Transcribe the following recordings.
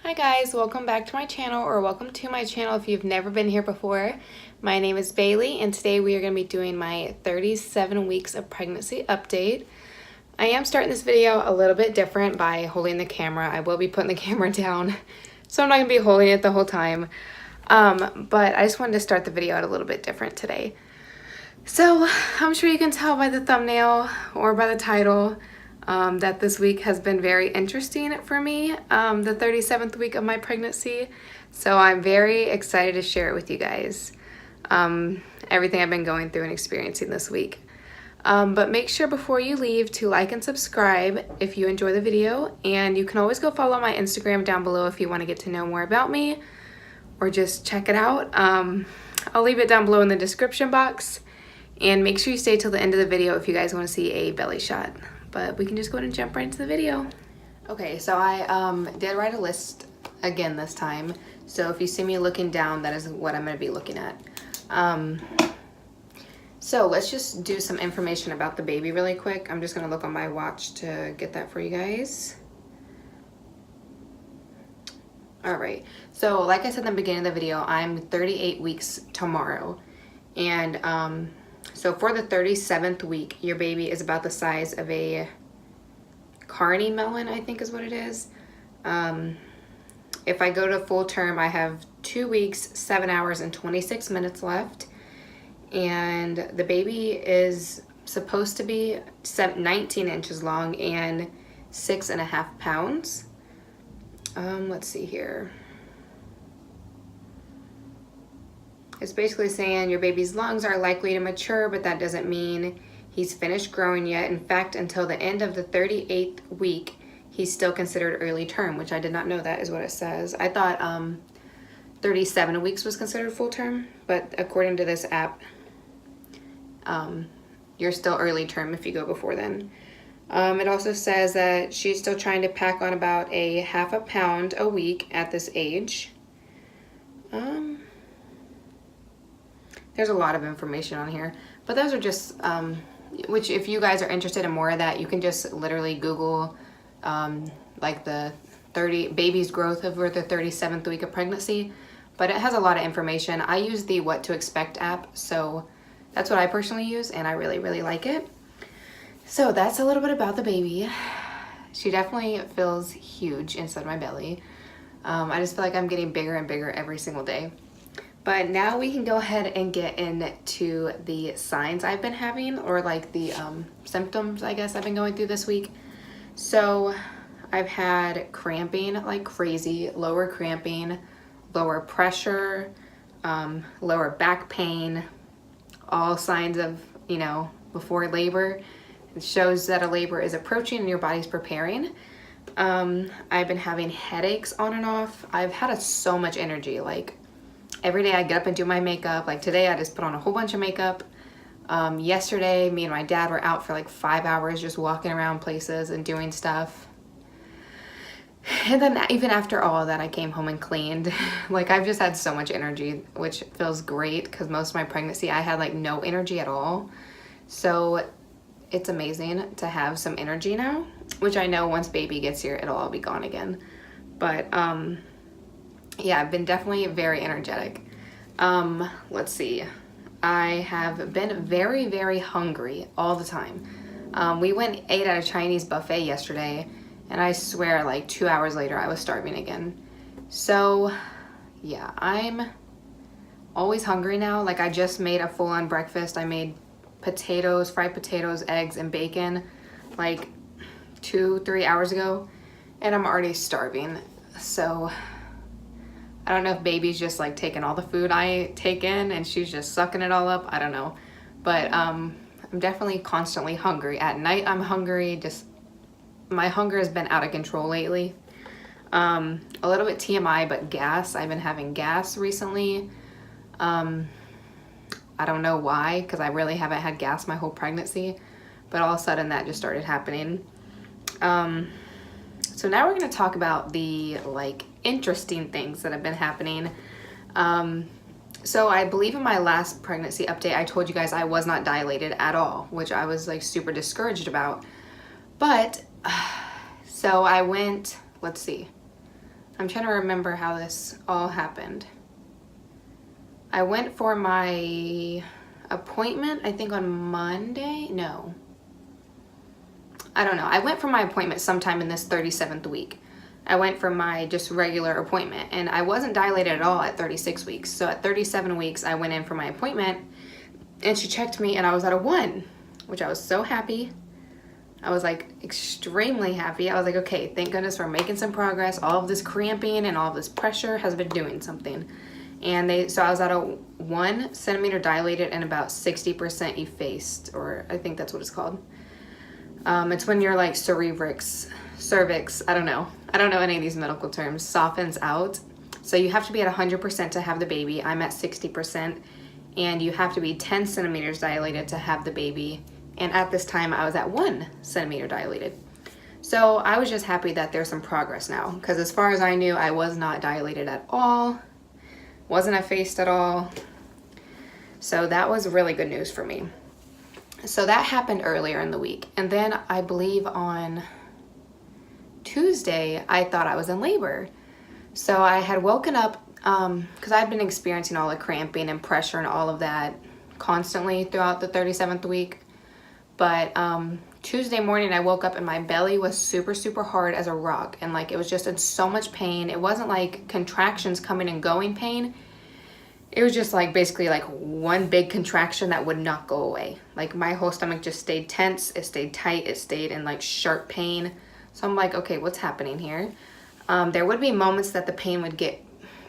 Hi guys, welcome back to my channel, or welcome to my channel if you've never been here before. My name is Bailey and today we are going to be doing my 37 weeks of pregnancy update. I am starting this video a little bit different by holding the camera. I will be putting the camera down, so I'm not going to be holding it the whole time. But I just wanted to start the video out a little bit different today. So I'm sure you can tell by the thumbnail or by the title that this week has been very interesting for me, the 37th week of my pregnancy. So I'm very excited to share it with you guys, everything I've been going through and experiencing this week. But make sure before you leave to like and subscribe if you enjoy the video, and you can always go follow my Instagram down below if you want to get to know more about me or just check it out. I'll leave it down below in the description box, and make sure you stay till the end of the video if you guys want to see a belly shot. But we can just go ahead and jump right into the video. Okay, so I did write a list again this time. So if you see me looking down, that is what I'm going to be looking at. So let's just do some information about the baby really quick. I'm just going to look on my watch to get that for you guys. Alright, so like I said in the beginning of the video, I'm 38 weeks tomorrow. And so for the 37th week, your baby is about the size of a carny melon, I think is what it is. If I go to full term, I have 2 weeks, 7 hours, and 26 minutes left. And the baby is supposed to be 19 inches long and 6.5 pounds. Let's see here. It's basically saying your baby's lungs are likely to mature, but that doesn't mean he's finished growing yet. In fact, until the end of the 38th week, he's still considered early term, which I did not know that is what it says. I thought 37 weeks was considered full term, but according to this app, you're still early term if you go before then. It also says that she's still trying to pack on about a half a pound a week at this age. There's a lot of information on here, but those are just, which if you guys are interested in more of that, you can just literally Google like the baby's growth over the 37th week of pregnancy, but it has a lot of information. I use the What to Expect app, so that's what I personally use, and I really, really like it. So that's a little bit about the baby. She definitely feels huge inside my belly. I just feel like I'm getting bigger and bigger every single day. But now we can go ahead and get into the signs I've been having, or like the symptoms, I guess, I've been going through this week. So I've had cramping like crazy, lower cramping, lower pressure, lower back pain, all signs of, you know, before labor. It shows that a labor is approaching and your body's preparing. I've been having headaches on and off. I've had so much energy, like every day I get up and do my makeup. Like today I just put on a whole bunch of makeup. Yesterday me and my dad were out for like 5 hours just walking around places and doing stuff. And then even after all of that, I came home and cleaned. Like I've just had so much energy, which feels great because most of my pregnancy I had like no energy at all. So it's amazing to have some energy now, which I know once baby gets here, it'll all be gone again. But yeah, I've been definitely very energetic. Let's see. I have been very, very hungry all the time. We went and ate at a Chinese buffet yesterday, and I swear like 2 hours later I was starving again. So yeah, I'm always hungry now. Like I just made a full-on breakfast. I made potatoes, fried potatoes, eggs, and bacon like 2-3 hours ago, and I'm already starving. So I don't know if baby's just like taking all the food I take in and she's just sucking it all up. I don't know. But I'm definitely constantly hungry. At night I'm hungry. Just my hunger has been out of control lately. A little bit TMI, but gas. I've been having gas recently. I don't know why, because I really haven't had gas my whole pregnancy. But all of a sudden that just started happening. So now we're going to talk about the like interesting things that have been happening. So I believe in my last pregnancy update, I told you guys I was not dilated at all, which I was like super discouraged about. But so I went, let's see, I'm trying to remember how this all happened. I went for my appointment, I think on Monday. No, I don't know. I went for my appointment sometime in this 37th week. I went for my just regular appointment, and I wasn't dilated at all at 36 weeks. So at 37 weeks, I went in for my appointment, and she checked me, and I was at a 1, which I was so happy. I was like extremely happy. I was like, okay, thank goodness we're making some progress. All of this cramping and all of this pressure has been doing something. And so I was at a 1 centimeter dilated and about 60% effaced, or I think that's what it's called. It's when your like cervix, I don't know any of these medical terms, softens out. So you have to be at 100% to have the baby. I'm at 60%, and you have to be 10 centimeters dilated to have the baby. And at this time I was at 1 centimeter dilated. So I was just happy that there's some progress now, because as far as I knew, I was not dilated at all, wasn't effaced at all. So that was really good news for me. So that happened earlier in the week. And then I believe on Tuesday, I thought I was in labor. So I had woken up, because I'd been experiencing all the cramping and pressure and all of that constantly throughout the 37th week. But Tuesday morning, I woke up and my belly was super, super hard as a rock. And like, it was just in so much pain. It wasn't like contractions coming and going pain. It was just like basically like one big contraction that would not go away. Like my whole stomach just stayed tense. It stayed tight. It stayed in like sharp pain. So I'm like, okay, what's happening here? There would be moments that the pain would get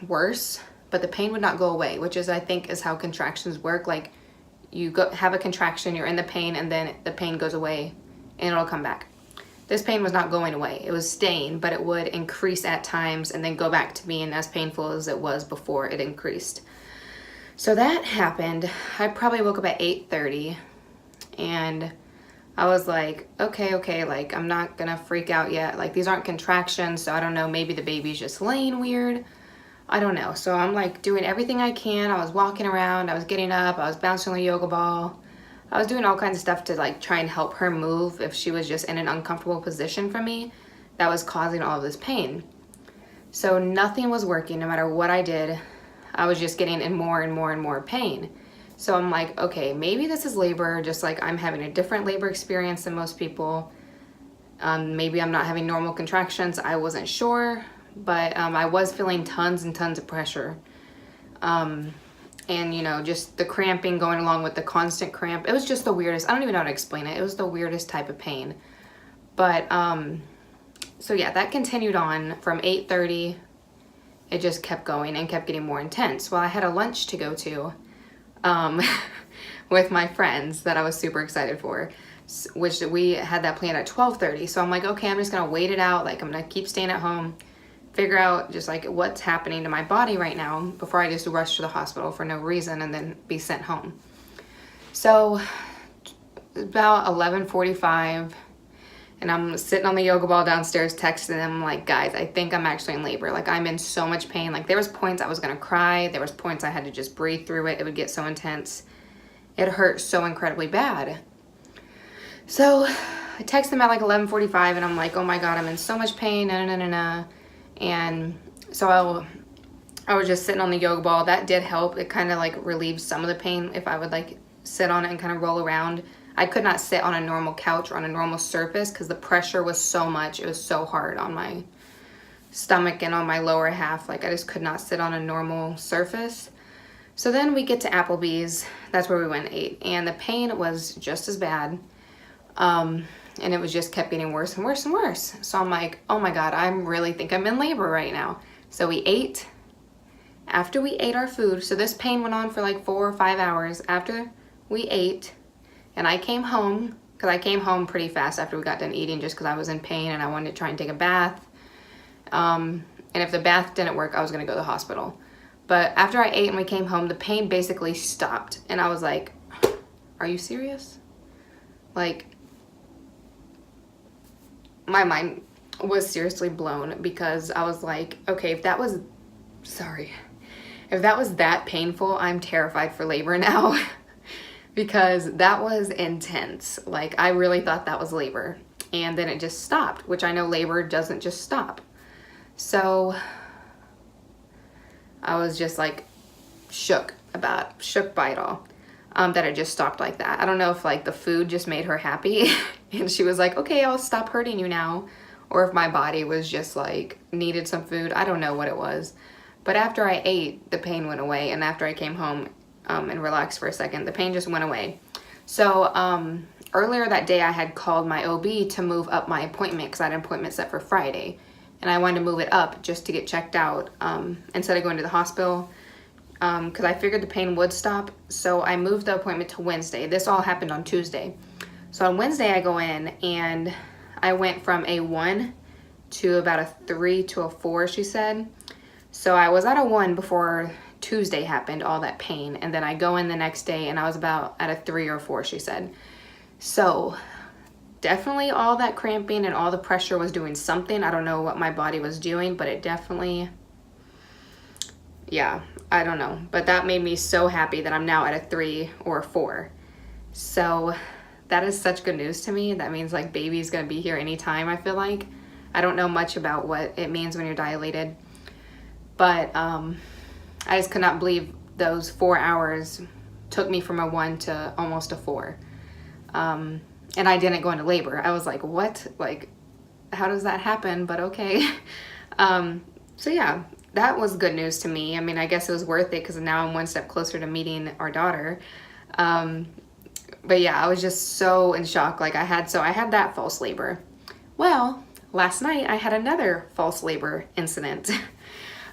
worse, but the pain would not go away, which is, I think, is how contractions work. Like you have a contraction, you're in the pain, and then the pain goes away and it'll come back. This pain was not going away. It was staying, but it would increase at times and then go back to being as painful as it was before it increased. So that happened. I probably woke up at 8:30, and I was like, okay, like I'm not gonna freak out yet. Like these aren't contractions, so I don't know, maybe the baby's just laying weird. I don't know. So I'm like doing everything I can. I was walking around, I was getting up, I was bouncing on the yoga ball. I was doing all kinds of stuff to like try and help her move if she was just in an uncomfortable position for me that was causing all of this pain. So nothing was working. No matter what I did, I was just getting in more and more and more pain. So I'm like, okay, maybe this is labor, just like I'm having a different labor experience than most people. Maybe I'm not having normal contractions. I wasn't sure, but I was feeling tons and tons of pressure. And you know, just the cramping going along with the constant cramp. It was just the weirdest. I don't even know how to explain it. It was the weirdest type of pain. But so yeah, that continued on from 8:30. It just kept going and kept getting more intense. Well, I had a lunch to go to with my friends that I was super excited for, which we had that planned at 12:30. So I'm like, okay, I'm just gonna wait it out. Like I'm gonna keep staying at home, figure out just like what's happening to my body right now before I just rush to the hospital for no reason and then be sent home. So about 11:45, and I'm sitting on the yoga ball downstairs texting them like, guys, I think I'm actually in labor. Like I'm in so much pain. Like there was points I was gonna cry. There was points I had to just breathe through it. It would get so intense. It hurt so incredibly bad. So I text them at like 11:45, and I'm like, oh my God, I'm in so much pain. And so I was just sitting on the yoga ball. That did help. It kind of like relieved some of the pain if I would like sit on it and kind of roll around. I could not sit on a normal couch or on a normal surface because the pressure was so much. It was so hard on my stomach and on my lower half. Like I just could not sit on a normal surface. So then we get to Applebee's. That's where we went and ate. And the pain was just as bad. And it was just kept getting worse and worse and worse. So I'm like, oh my God, I really think I'm in labor right now. So we ate. After we ate our food, so this pain went on for like 4 or 5 hours. After we ate, and I came home, because I came home pretty fast after we got done eating just because I was in pain and I wanted to try and take a bath. And if the bath didn't work, I was going to go to the hospital. But after I ate and we came home, the pain basically stopped. And I was like, are you serious? Like, my mind was seriously blown because I was like, okay, if that was that painful, I'm terrified for labor now. Because that was intense. Like I really thought that was labor, and then it just stopped, which I know labor doesn't just stop. So I was just like shook by it all. That it just stopped like that. I don't know if like the food just made her happy and she was like, okay, I'll stop hurting you now. Or if my body was just like needed some food. I don't know what it was. But after I ate, the pain went away. And after I came home and relaxed for a second, the pain just went away. So earlier that day I had called my OB to move up my appointment because I had an appointment set for Friday. And I wanted to move it up just to get checked out instead of going to the hospital. Because I figured the pain would stop. So I moved the appointment to Wednesday. This all happened on Tuesday. So on Wednesday I go in and I went from a 1 to about a 3 to a 4, she said. So I was at a 1 before Tuesday happened, all that pain. And then I go in the next day and I was about at a 3 or 4, she said. So definitely all that cramping and all the pressure was doing something. I don't know what my body was doing, but it definitely, yeah, I don't know. But that made me so happy that I'm now at a 3 or a 4. So that is such good news to me. That means like baby's gonna be here anytime, I feel like. I don't know much about what it means when you're dilated. But I just could not believe those 4 hours took me from a 1 to almost a 4. And I didn't go into labor. I was like, what? Like, how does that happen? But okay. So yeah, that was good news to me. I mean, I guess it was worth it because now I'm one step closer to meeting our daughter. But yeah, I was just so in shock. Like I had that false labor. Well, last night I had another false labor incident.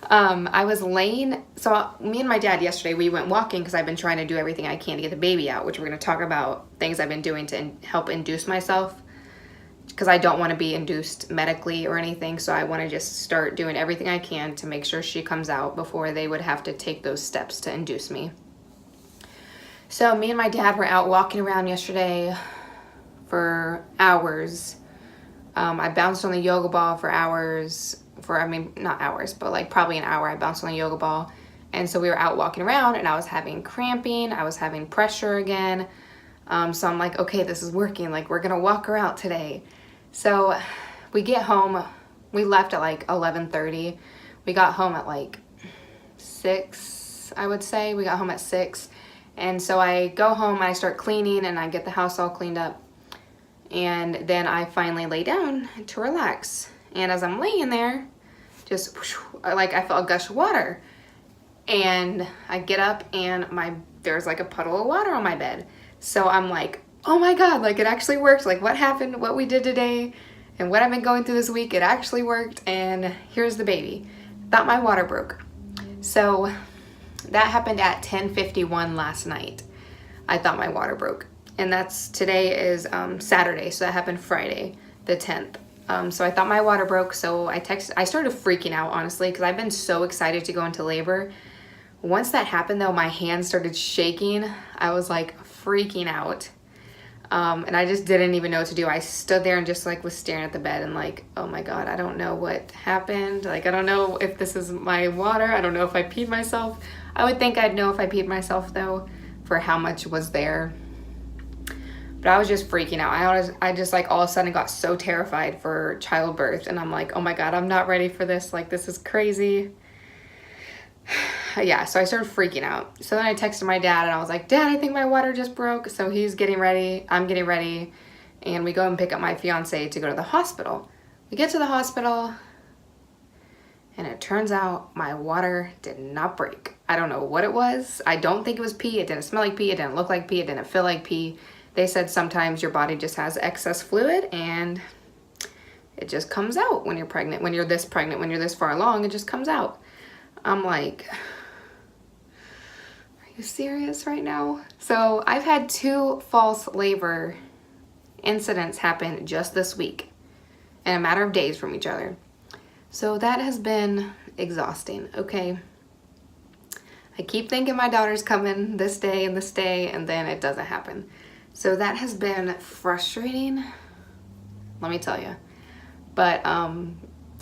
I was laying, so me and my dad yesterday, we went walking because I've been trying to do everything I can to get the baby out, which we're going to talk about things I've been doing to help induce myself because I don't want to be induced medically or anything. So I want to just start doing everything I can to make sure she comes out before they would have to take those steps to induce me. So me and my dad were out walking around yesterday for hours. I bounced on the yoga ball for hours. Not hours, but like probably an hour. I bounced on the yoga ball. And so we were out walking around and I was having cramping. I was having pressure again. So I'm like, okay, this is working. Like we're going to walk her out today. So we get home. We left at like 11:30. We got home at like 6, I would say. We got home at 6. And so I go home and I start cleaning and I get the house all cleaned up. And then I finally lay down to relax. And as I'm laying there, just like I felt a gush of water. And I get up and there's like a puddle of water on my bed. So I'm like, oh my God, like it actually worked. Like what happened, what we did today and what I've been going through this week, it actually worked. And here's the baby. Thought my water broke. So that happened at 10:51 last night. I thought my water broke. And today is Saturday. So that happened Friday, the 10th. So I thought my water broke, so I started freaking out, honestly, because I've been so excited to go into labor. Once that happened, though, my hands started shaking. I was, like, freaking out. And I just didn't even know what to do. I stood there and just, like, was staring at the bed and, like, oh, my God, I don't know what happened. Like, I don't know if this is my water. I don't know if I peed myself. I would think I'd know if I peed myself, though, for how much was there. But I was just freaking out. I just like all of a sudden got so terrified for childbirth. And I'm like, oh my God, I'm not ready for this. Like, this is crazy. Yeah, so I started freaking out. So then I texted my dad and I was like, Dad, I think my water just broke. So he's getting ready. I'm getting ready. And we go and pick up my fiance to go to the hospital. We get to the hospital and it turns out my water did not break. I don't know what it was. I don't think it was pee. It didn't smell like pee. It didn't look like pee. It didn't feel like pee. They said sometimes your body just has excess fluid and it just comes out when you're pregnant. When you're this far along, it just comes out. I'm like, are you serious right now? So I've had 2 false labor incidents happen just this week in a matter of days from each other. So that has been exhausting, okay? I keep thinking my daughter's coming this day, and then it doesn't happen. So that has been frustrating, let me tell you. But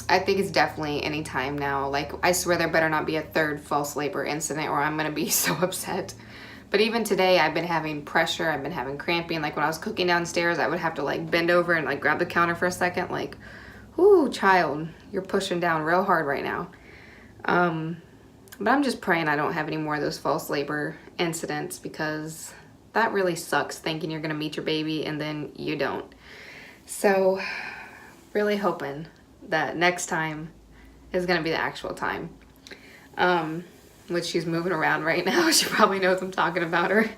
I think it's definitely any time now. Like, I swear there better not be a 3rd false labor incident or I'm gonna be so upset. But even today, I've been having pressure, I've been having cramping. Like when I was cooking downstairs, I would have to like bend over and like grab the counter for a second. Like, ooh, child, you're pushing down real hard right now. But I'm just praying I don't have any more of those false labor incidents, because that really sucks, thinking you're gonna meet your baby and then you don't. So really hoping that next time is gonna be the actual time. Which she's moving around right now. She probably knows I'm talking about her.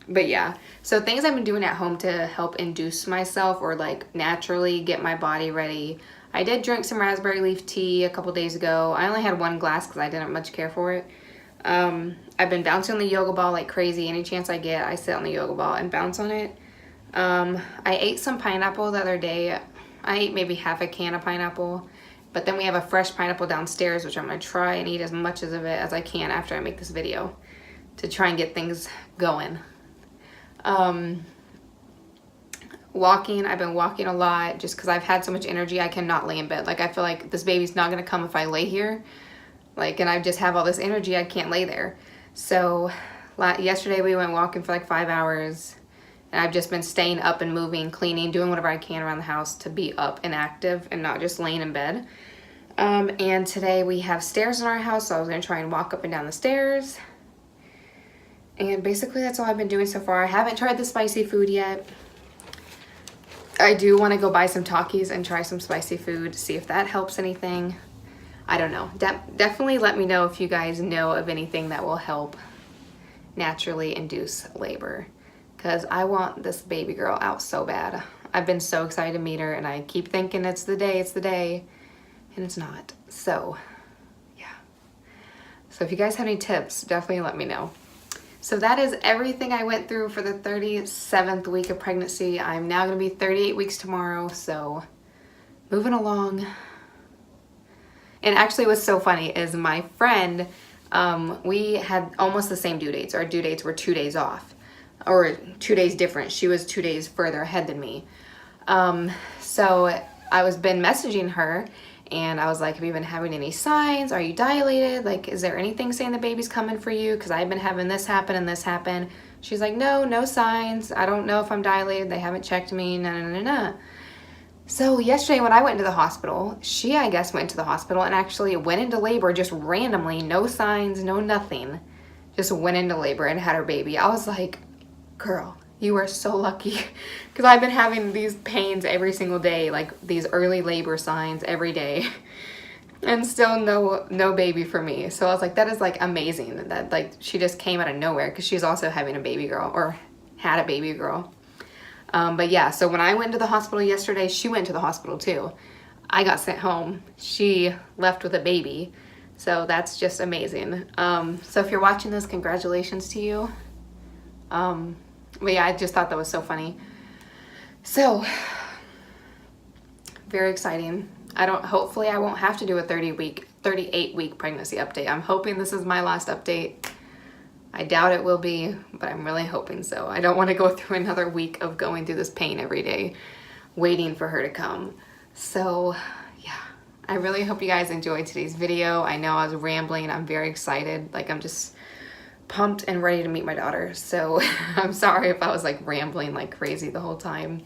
But yeah, so things I've been doing at home to help induce myself, or like naturally get my body ready. I did drink some raspberry leaf tea a couple days ago. I only had one glass because I didn't much care for it. I've been bouncing on the yoga ball like crazy. Any chance I get, I sit on the yoga ball and bounce on it. I ate some pineapple the other day. I ate maybe half a can of pineapple, but then we have a fresh pineapple downstairs, which I'm gonna try and eat as much of it as I can after I make this video to try and get things going. Walking, I've been walking a lot just because I've had so much energy. I cannot lay in bed. Like, I feel like this baby's not gonna come if I lay here. Like, and I just have all this energy, I can't lay there. So yesterday we went walking for like 5 hours, and I've just been staying up and moving, cleaning, doing whatever I can around the house to be up and active and not just laying in bed. And today we have stairs in our house, so I was gonna try and walk up and down the stairs. And basically that's all I've been doing so far. I haven't tried the spicy food yet. I do want to go buy some Takis and try some spicy food, see if that helps anything. I don't know. Definitely let me know if you guys know of anything that will help naturally induce labor, because I want this baby girl out so bad. I've been so excited to meet her, and I keep thinking it's the day, and it's not. So yeah. So if you guys have any tips, definitely let me know. So that is everything I went through for the 37th week of pregnancy. I'm now gonna be 38 weeks tomorrow, so moving along. And actually what's so funny is my friend, we had almost the same due dates. Our due dates were 2 days off, or 2 days different. She was 2 days further ahead than me. So I was been messaging her, and I was like, have you been having any signs? Are you dilated? Like, is there anything saying the baby's coming for you? Because I've been having this happen and this happen. She's like, no signs. I don't know if I'm dilated. They haven't checked me. No. So yesterday when I went to the hospital, she, I guess, went to the hospital and actually went into labor just randomly. No signs, no nothing. Just went into labor and had her baby. I was like, girl, you are so lucky, because I've been having these pains every single day, like these early labor signs every day, and still no baby for me. So I was like, that is like amazing that like she just came out of nowhere, because she's also having a baby girl, or had a baby girl. But yeah, so when I went to the hospital yesterday, she went to the hospital too. I got sent home. She left with a baby. So that's just amazing. So if you're watching this, congratulations to you. But yeah, I just thought that was so funny. So, very exciting. Hopefully I won't have to do a 38 week pregnancy update. I'm hoping this is my last update. I doubt it will be, but I'm really hoping so. I don't want to go through another week of going through this pain every day, waiting for her to come. So yeah, I really hope you guys enjoyed today's video. I know I was rambling. I'm very excited. Like, I'm just pumped and ready to meet my daughter. So I'm sorry if I was like rambling like crazy the whole time.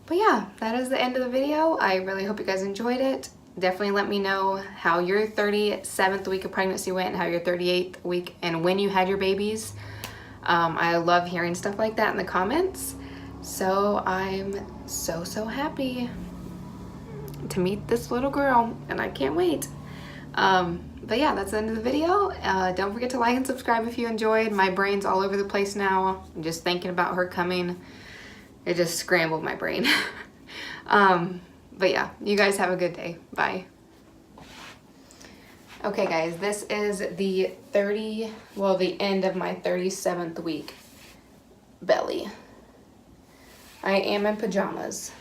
But yeah, that is the end of the video. I really hope you guys enjoyed it. Definitely let me know how your 37th week of pregnancy went, how your 38th week, and when you had your babies. I love hearing stuff like that in the comments. So I'm so happy to meet this little girl, and I can't wait. But yeah, that's the end of the video. Don't forget to like and subscribe if you enjoyed. My brain's all over the place now. I'm just thinking about her coming. It just scrambled my brain. But yeah, you guys have a good day. Bye. Okay guys, this is the end of my 37th week belly. I am in pajamas.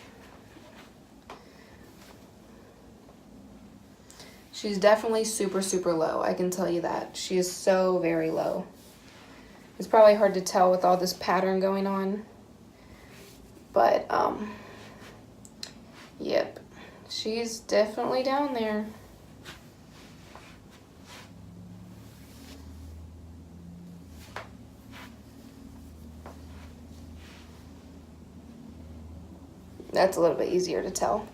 She's definitely super low, I can tell you that. She is so very low. It's probably hard to tell with all this pattern going on. But, yep, she's definitely down there. That's a little bit easier to tell.